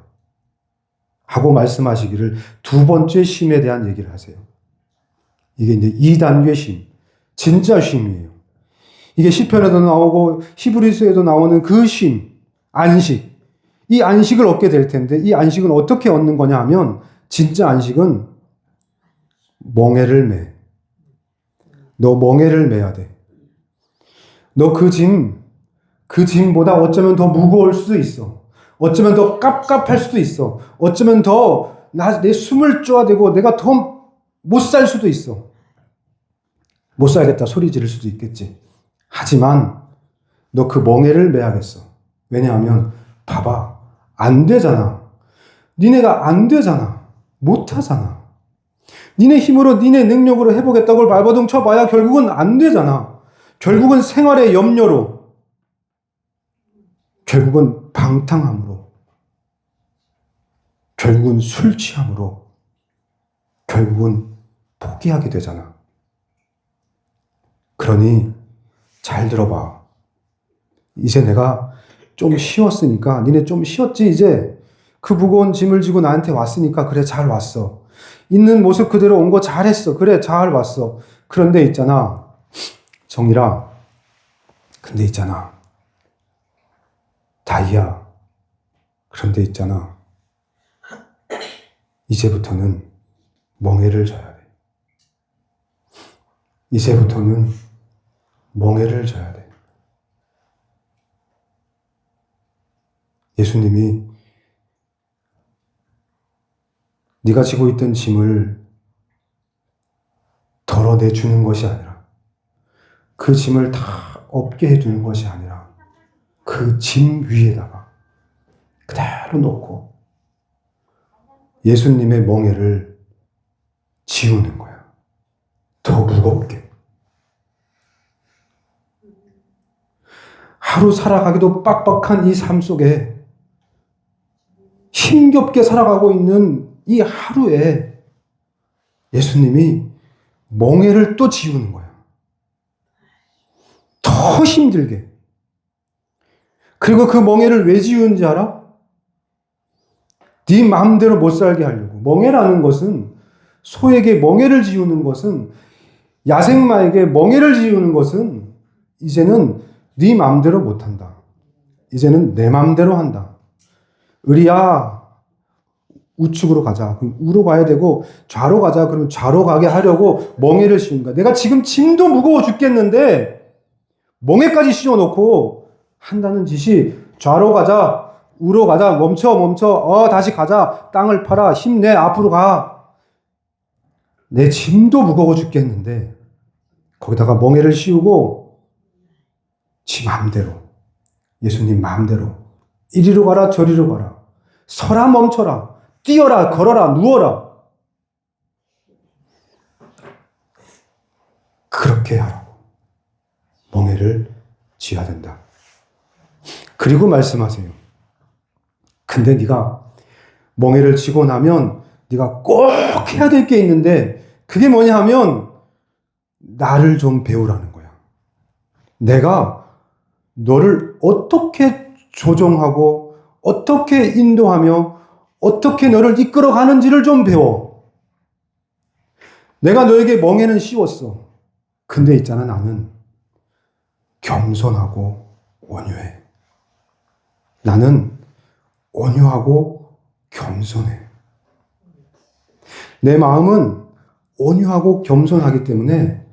하고 말씀하시기를 두 번째 쉼에 대한 얘기를 하세요. 이게 이제 2단계 쉼. 진짜 쉼이에요. 이게 시편에도 나오고 히브리서에도 나오는 그 쉼, 안식. 이 안식을 얻게 될 텐데 이 안식은 어떻게 얻는 거냐 하면 진짜 안식은 멍에를 매. 너 멍에를 매야 돼. 너 그 짐보다 어쩌면 더 무거울 수도 있어. 어쩌면 더 깝깝할 수도 있어. 어쩌면 더 내 숨을 쪼아대고 내가 더 못 살 수도 있어. 못 살겠다 소리 지를 수도 있겠지. 하지만 너 그 멍에를 매야겠어. 왜냐하면 봐봐. 안 되잖아. 니네가 안 되잖아. 못 하잖아. 니네 힘으로 니네 능력으로 해보겠다고 발버둥 쳐봐야 결국은 안 되잖아. 결국은 생활의 염려로 결국은 방탕함으로 결국은 술 취함으로 결국은 포기하게 되잖아. 그러니 잘 들어봐. 이제 내가 좀 쉬었으니까 니네 좀 쉬었지 이제 그 무거운 짐을 지고 나한테 왔으니까 그래 잘 왔어. 있는 모습 그대로 온 거 잘했어. 그래 잘 왔어. 그런데 있잖아. 정일아. 근데 있잖아. 다이야. 그런데 있잖아. 이제부터는 멍에를 져야 돼. 이제부터는 멍에를 져야 돼. 예수님이 네가 지고 있던 짐을 덜어내주는 것이 아니라 그 짐을 다 없게 해주는 것이 아니라 그 짐 위에다가 그대로 놓고 예수님의 멍에를 지우는 거야. 더 무겁게. 하루 살아가기도 빡빡한 이 삶 속에 힘겹게 살아가고 있는 이 하루에 예수님이 멍에를 또 지우는 거야. 더 힘들게. 그리고 그 멍에를 왜 지우는지 알아? 네 마음대로 못 살게 하려고. 멍에라는 것은 소에게 멍에를 지우는 것은 야생마에게 멍에를 지우는 것은 이제는 네 마음대로 못한다. 이제는 내 마음대로 한다. 의리야, 우측으로 가자. 그럼 우로 가야 되고, 좌로 가자. 그러면 좌로 가게 하려고 멍에를 씌우는 거야. 내가 지금 짐도 무거워 죽겠는데, 멍에까지 씌워놓고 한다는 짓이 좌로 가자, 우로 가자, 멈춰, 다시 가자, 땅을 팔아, 힘내, 앞으로 가. 내 짐도 무거워 죽겠는데, 거기다가 멍에를 씌우고, 지 마음대로, 예수님 마음대로, 이리로 가라, 저리로 가라, 서라, 멈춰라, 뛰어라, 걸어라, 누워라. 그렇게 하라고 멍에를 쥐어야 된다. 그리고 말씀하세요. 근데 네가 멍에를 쥐고 나면 네가 꼭 해야 될 게 있는데 그게 뭐냐 하면 나를 좀 배우라는 거야. 내가 너를 어떻게 조종하고 어떻게 인도하며 어떻게 너를 이끌어 가는지를 좀 배워. 내가 너에게 멍에는 씌웠어. 근데 있잖아, 나는 겸손하고 온유해. 나는 온유하고 겸손해. 내 마음은 온유하고 겸손하기 때문에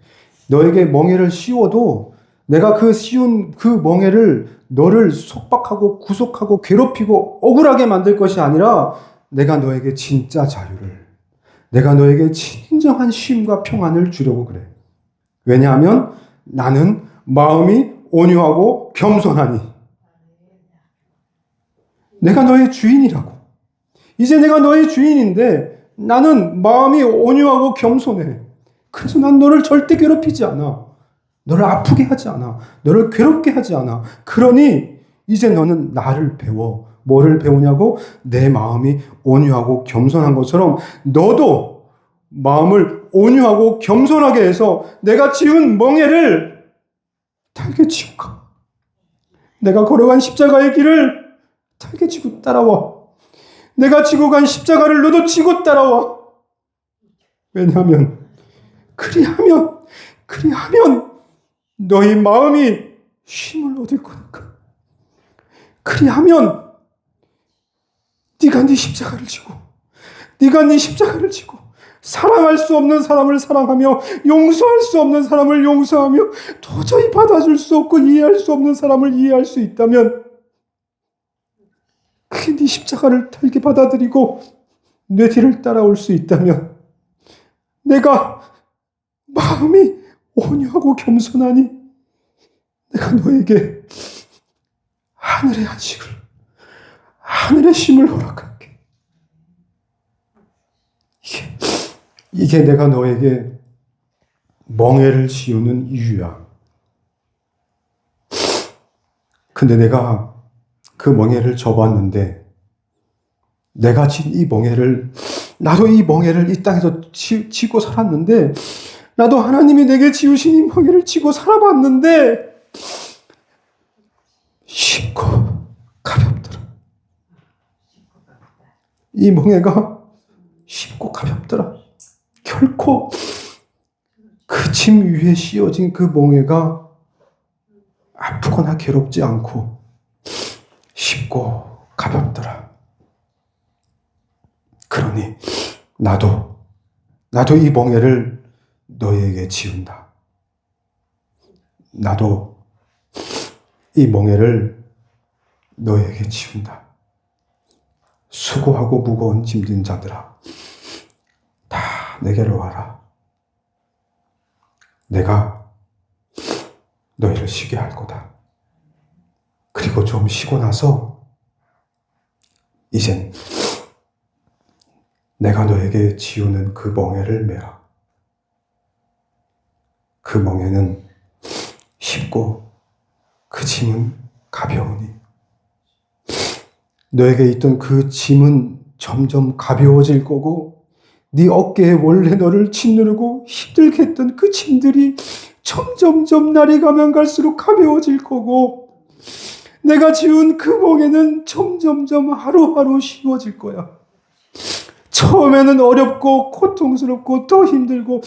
너에게 멍에를 씌워도 내가 그 씌운 그 멍에를 너를 속박하고 구속하고 괴롭히고 억울하게 만들 것이 아니라 내가 너에게 진짜 자유를, 내가 너에게 진정한 쉼과 평안을 주려고 그래. 왜냐하면 나는 마음이 온유하고 겸손하니. 내가 너의 주인이라고. 이제 내가 너의 주인인데 나는 마음이 온유하고 겸손해. 그래서 난 너를 절대 괴롭히지 않아. 너를 아프게 하지 않아. 너를 괴롭게 하지 않아. 그러니 이제 너는 나를 배워. 뭐를 배우냐고? 내 마음이 온유하고 겸손한 것처럼 너도 마음을 온유하고 겸손하게 해서 내가 지은 멍에를 달게 지고 가. 내가 걸어간 십자가의 길을 달게 지고 따라와. 내가 지고 간 십자가를 너도 지고 따라와. 왜냐하면 그리하면 너희 마음이 쉼을 얻을 거니까. 그리하면 네가 네 십자가를 지고 사랑할 수 없는 사람을 사랑하며 용서할 수 없는 사람을 용서하며 도저히 받아줄 수 없고 이해할 수 없는 사람을 이해할 수 있다면 그게 네 십자가를 달게 받아들이고 내 뒤를 따라올 수 있다면 내가 마음이 온유하고 겸손하니 내가 너에게 하늘의 안식을, 하늘의 쉼을 허락할게. 이게 내가 너에게 멍에를 씌우는 이유야. 근데 내가 그 멍에를 접었는데 내가 진 이 멍에를, 나도 이 멍에를 이 땅에서 지고 살았는데 나도 하나님이 내게 지우신 이 멍에를 지고 살아봤는데 쉽고 가볍더라. 이 멍에가 쉽고 가볍더라. 결코 그 짐 위에 씌워진 그 멍에가 아프거나 괴롭지 않고 쉽고 가볍더라. 그러니 나도 이 멍에를 너희에게 지운다. 나도 이 멍에를 너희에게 지운다. 수고하고 무거운 짐진 자들아, 다 내게로 와라. 내가 너희를 쉬게 할 거다. 그리고 좀 쉬고 나서 이젠 내가 너에게 지우는 그 멍에를 메라. 그 멍에는 쉽고 그 짐은 가벼우니 너에게 있던 그 짐은 점점 가벼워질 거고 네 어깨에 원래 너를 짓누르고 힘들게 했던 그 짐들이 점점점 날이 가면 갈수록 가벼워질 거고 내가 지운 그 멍에는 점점점 하루하루 쉬워질 거야. 처음에는 어렵고 고통스럽고 더 힘들고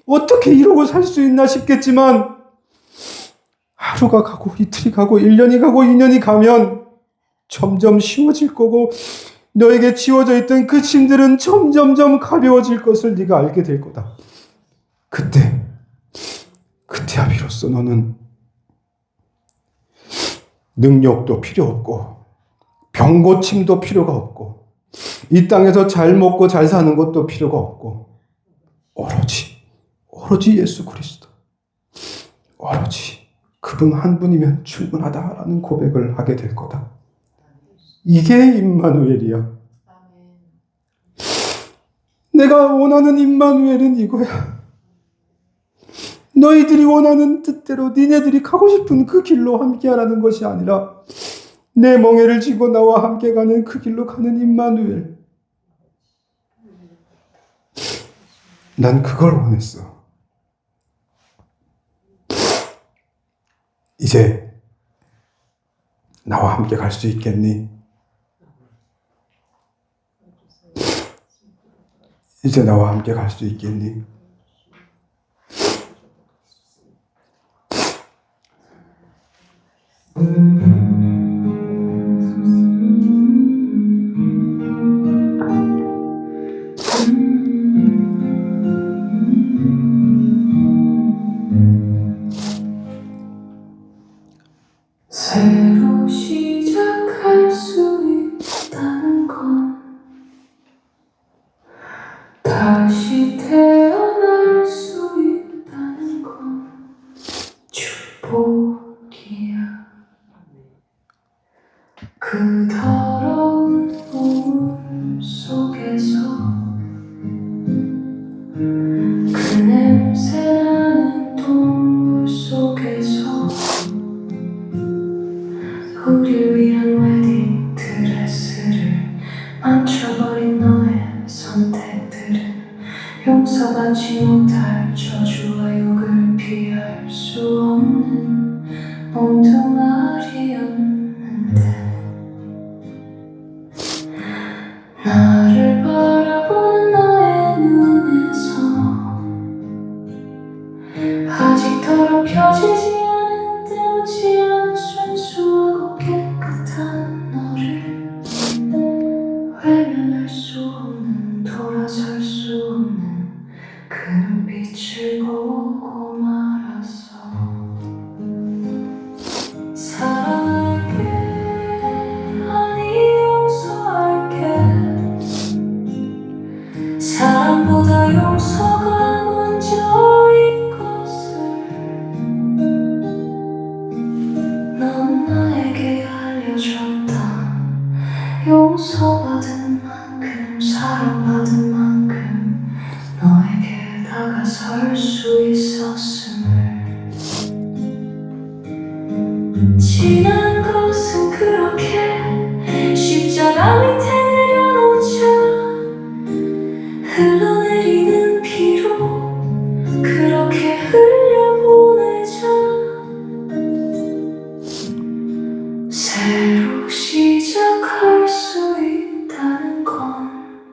어떻게 이러고 살 수 있나 싶겠지만 하루가 가고 이틀이 가고 1년이 가고 2년이 가면 점점 쉬워질 거고 너에게 지워져 있던 그 짐들은 점점점 가벼워질 것을 네가 알게 될 거다. 그때야 비로소 너는 능력도 필요 없고 병고침도 필요가 없고 이 땅에서 잘 먹고 잘 사는 것도 필요가 없고 오로지 예수 그리스도, 오로지 그분 한 분이면 충분하다라는 고백을 하게 될 거다. 이게 임마누엘이야. 내가 원하는 임마누엘은 이거야. 너희들이 원하는 뜻대로 니네들이 가고 싶은 그 길로 함께하라는 것이 아니라 내 멍에를 쥐고 나와 함께 가는 그 길로 가는 임마누엘. 난 그걸 원했어. 이제 나와 함께 갈 수 있겠니? 이제 나와 함께 갈 수 있겠니? 새로 시작할 수 있다는 건 다시 태어날 수 있다는 건 축복이야. 그 더러운 우물 속에서 그 냄새나는 동물 속에서 우릴 위한 웨딩 드레스를 망쳐버린 너의 선택들은 용서받지 못할 저주와 욕을 피할 수 없는 몸뚱아리였는데 나를 바라보는 너의 눈에서 아직 더럽혀지지 않은 때묻지 않은 순수하고 깨끗한 너를 외면할 수 없는 돌아설 수 없는 그 눈빛을 보고 말았어. 사랑할게, 아니 용서할게. 사랑보다 용서가 먼저인 것을 넌 나에게 알려줬다. 용서받은 만큼 사랑받은 만큼 너에게 다가설 수 있었음을. 지난 것은 그렇게 십자가 밑에 내려놓자 흘러내리는 피로 그렇게 흘려보내자. 새로 시작할 수 있다는 건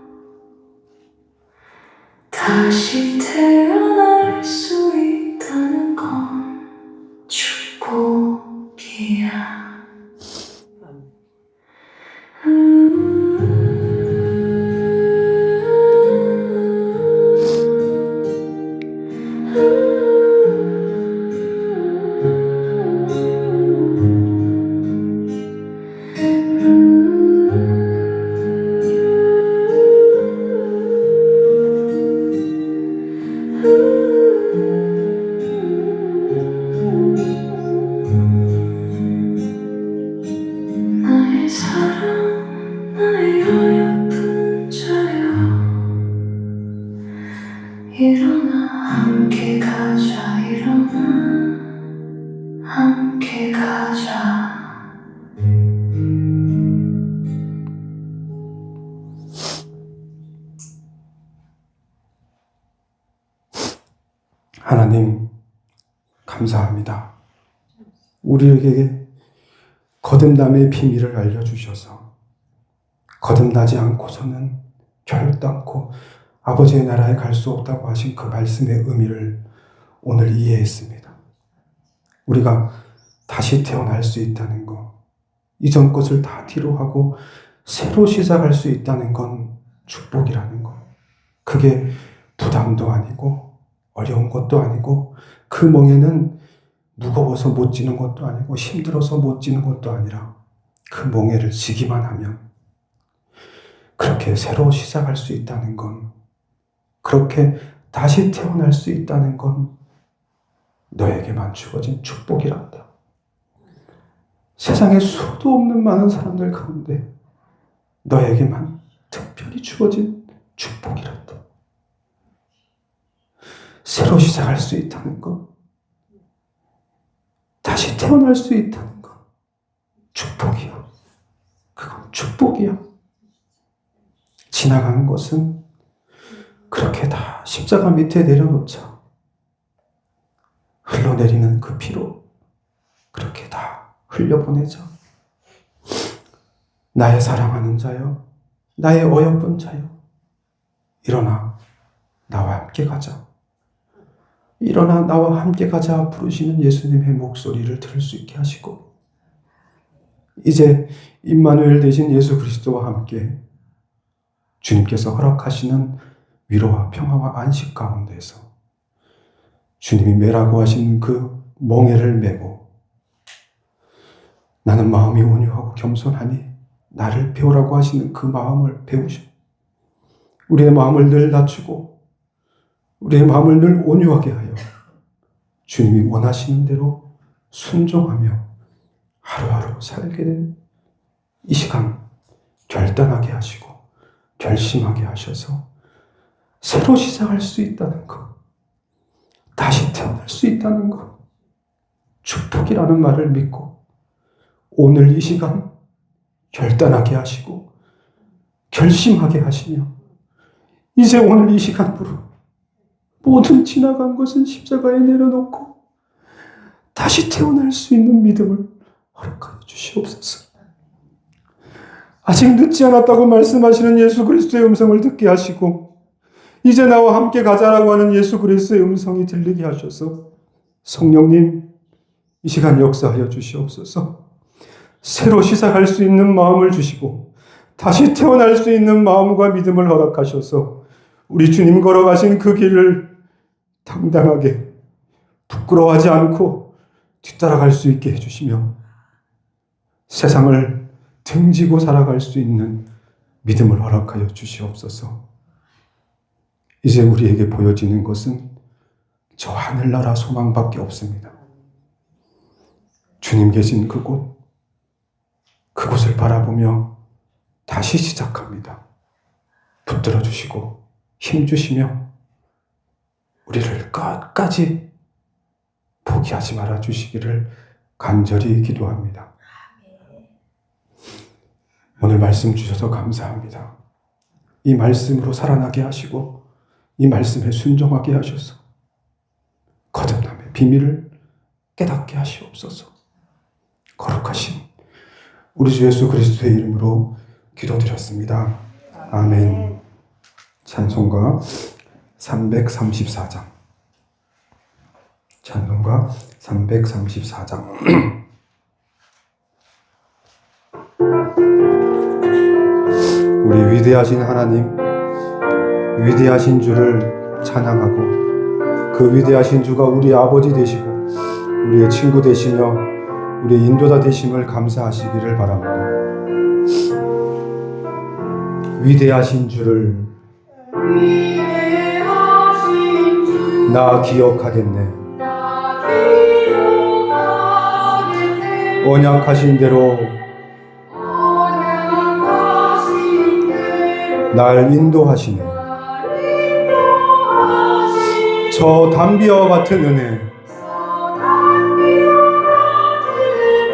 다시 태어날 수 있다는 건 축복이야. 나의 사랑, 나의 어여쁜 자여, 일어나 함께 가자. 일어나 함께 가자. 하나님, 감사합니다. 우리에게 거듭남의 비밀을 알려주셔서 거듭나지 않고서는 결단코 아버지의 나라에 갈 수 없다고 하신 그 말씀의 의미를 오늘 이해했습니다. 우리가 다시 태어날 수 있다는 것, 이전 것을 다 뒤로 하고 새로 시작할 수 있다는 건 축복이라는 거. 그게 부담도 아니고 어려운 것도 아니고 그 멍에는 무거워서 못 지는 것도 아니고 힘들어서 못 지는 것도 아니라 그 멍에를 지기만 하면 그렇게 새로 시작할 수 있다는 건, 그렇게 다시 태어날 수 있다는 건 너에게만 주어진 축복이란다. 세상에 수도 없는 많은 사람들 가운데 너에게만 특별히 주어진 축복이란다. 새로 시작할 수 있다는 것, 다시 태어날 수 있다는 것, 축복이야. 그건 축복이야. 지나간 것은 그렇게 다 십자가 밑에 내려놓자. 흘러내리는 그 피로 그렇게 다 흘려보내자. 나의 사랑하는 자여, 나의 어여쁜 자여, 일어나 나와 함께 가자. 일어나 나와 함께 가자 부르시는 예수님의 목소리를 들을 수 있게 하시고, 이제 임마누엘 되신 예수 그리스도와 함께 주님께서 허락하시는 위로와 평화와 안식 가운데서 주님이 매라고 하신 그 멍에를 메고 나는 마음이 온유하고 겸손하니 나를 배우라고 하시는 그 마음을 배우셔. 우리의 마음을 늘 낮추고 우리의 마음을 늘 온유하게 하여 주님이 원하시는 대로 순종하며 하루하루 살게 된 이 시간 결단하게 하시고 결심하게 하셔서 새로 시작할 수 있다는 것, 다시 태어날 수 있다는 것, 축복이라는 말을 믿고 오늘 이 시간 결단하게 하시고 결심하게 하시며 이제 오늘 이 시간부로 모든 지나간 것은 십자가에 내려놓고 다시 태어날 수 있는 믿음을 허락하여 주시옵소서. 아직 늦지 않았다고 말씀하시는 예수 그리스도의 음성을 듣게 하시고 이제 나와 함께 가자라고 하는 예수 그리스도의 음성이 들리게 하셔서 성령님 이 시간 역사하여 주시옵소서. 새로 시작할 수 있는 마음을 주시고 다시 태어날 수 있는 마음과 믿음을 허락하셔서 우리 주님 걸어가신 그 길을 당당하게 부끄러워하지 않고 뒤따라갈 수 있게 해주시며 세상을 등지고 살아갈 수 있는 믿음을 허락하여 주시옵소서. 이제 우리에게 보여지는 것은 저 하늘나라 소망밖에 없습니다. 주님 계신 그곳, 그곳을 바라보며 다시 시작합니다. 붙들어 주시고 힘 주시며 우리를 끝까지 포기하지 말아 주시기를 간절히 기도합니다. 오늘 말씀 주셔서 감사합니다. 이 말씀으로 살아나게 하시고 이 말씀에 순종하게 하셔서 거듭남의 비밀을 깨닫게 하시옵소서. 거룩하신 우리 주 예수 그리스도의 이름으로 기도드렸습니다. 아멘. 찬송가 334장. 찬송가 334장. 우리 위대하신 하나님, 위대하신 주를 찬양하고 그 위대하신 주가 우리 아버지 되시고 우리의 친구 되시며 우리의 인도자 되심을 감사하시기를 바랍니다. 위대하신 주를 나 기억하겠네. 언약하신 대로 날 인도하시네. 저 담비와 같은 은혜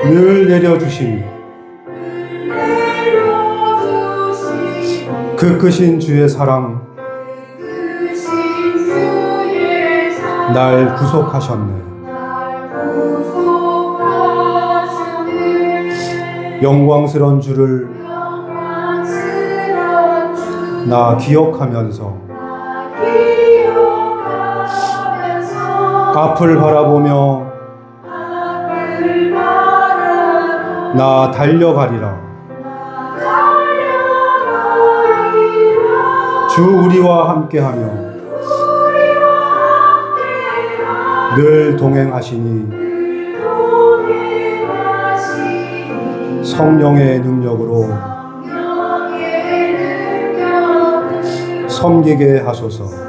늘 내려주시니 그 크신 주의 사랑 날 구속하셨네. 영광스러운 주를 나 기억하면서 앞을 바라보며 나 달려가리라. 주 우리와 함께하며 늘 동행하시니 성령의 능력으로 섬기게 하소서.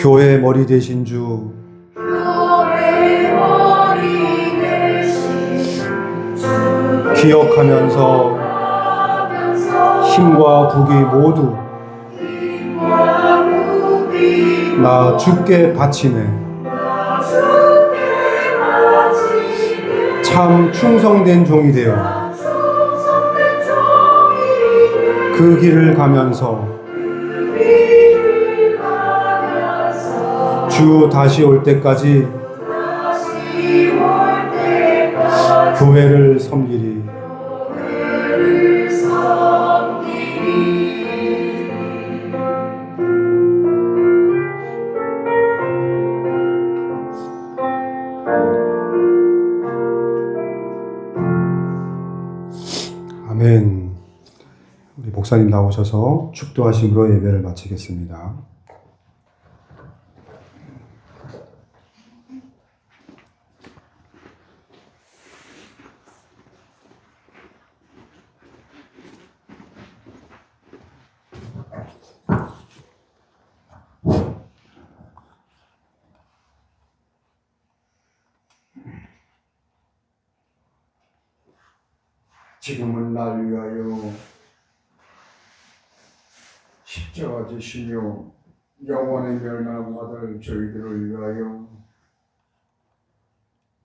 교회 머리 되신 주 기억하면서 힘과 북이 모두 나 주께 바치네. 참 충성된 종이 되어 그 길을 가면서 주 다시 올 때까지 교회를 섬기리. 아멘. 우리 목사님 나오셔서 축도하심으로 예배를 마치겠습니다. 지금은 날 위하여 십자가 지시며 영원의 멸망 받을 저희들을 위하여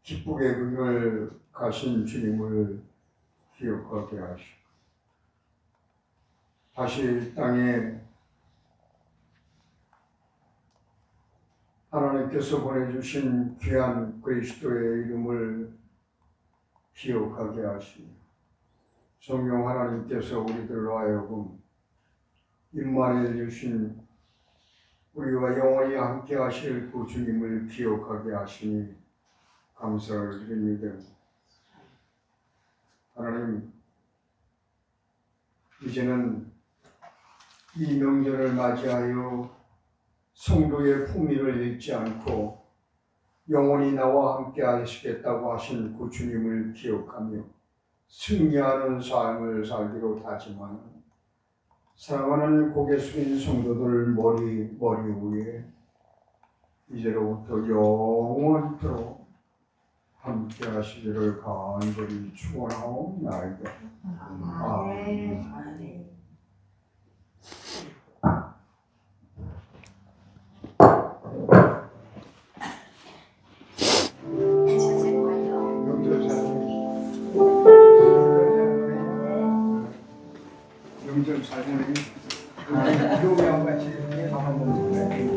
기쁘게 그걸 가신 주님을 기억하게 하시고 다시 땅에 하나님께서 보내주신 귀한 그리스도의 이름을 기억하게 하시고 성령 하나님께서 우리들로 하여금 임마누엘 주신 우리와 영원히 함께 하실 그 주님을 기억하게 하시니 감사를 드립니다. 하나님, 이제는 이 명절을 맞이하여 성도의 품위를 잃지 않고 영원히 나와 함께 하시겠다고 하신 그 주님을 기억하며 승리하는 삶을 살기로 다짐하는 사랑하는 고개 숙인 성도들 머리 위에 이제로부터 영원토록 함께 하시기를 간절히 축원하옵나이다. 아멘. 명절 잘 보내니? 요기하고 같이 이렇게 한번 먹는 거예요.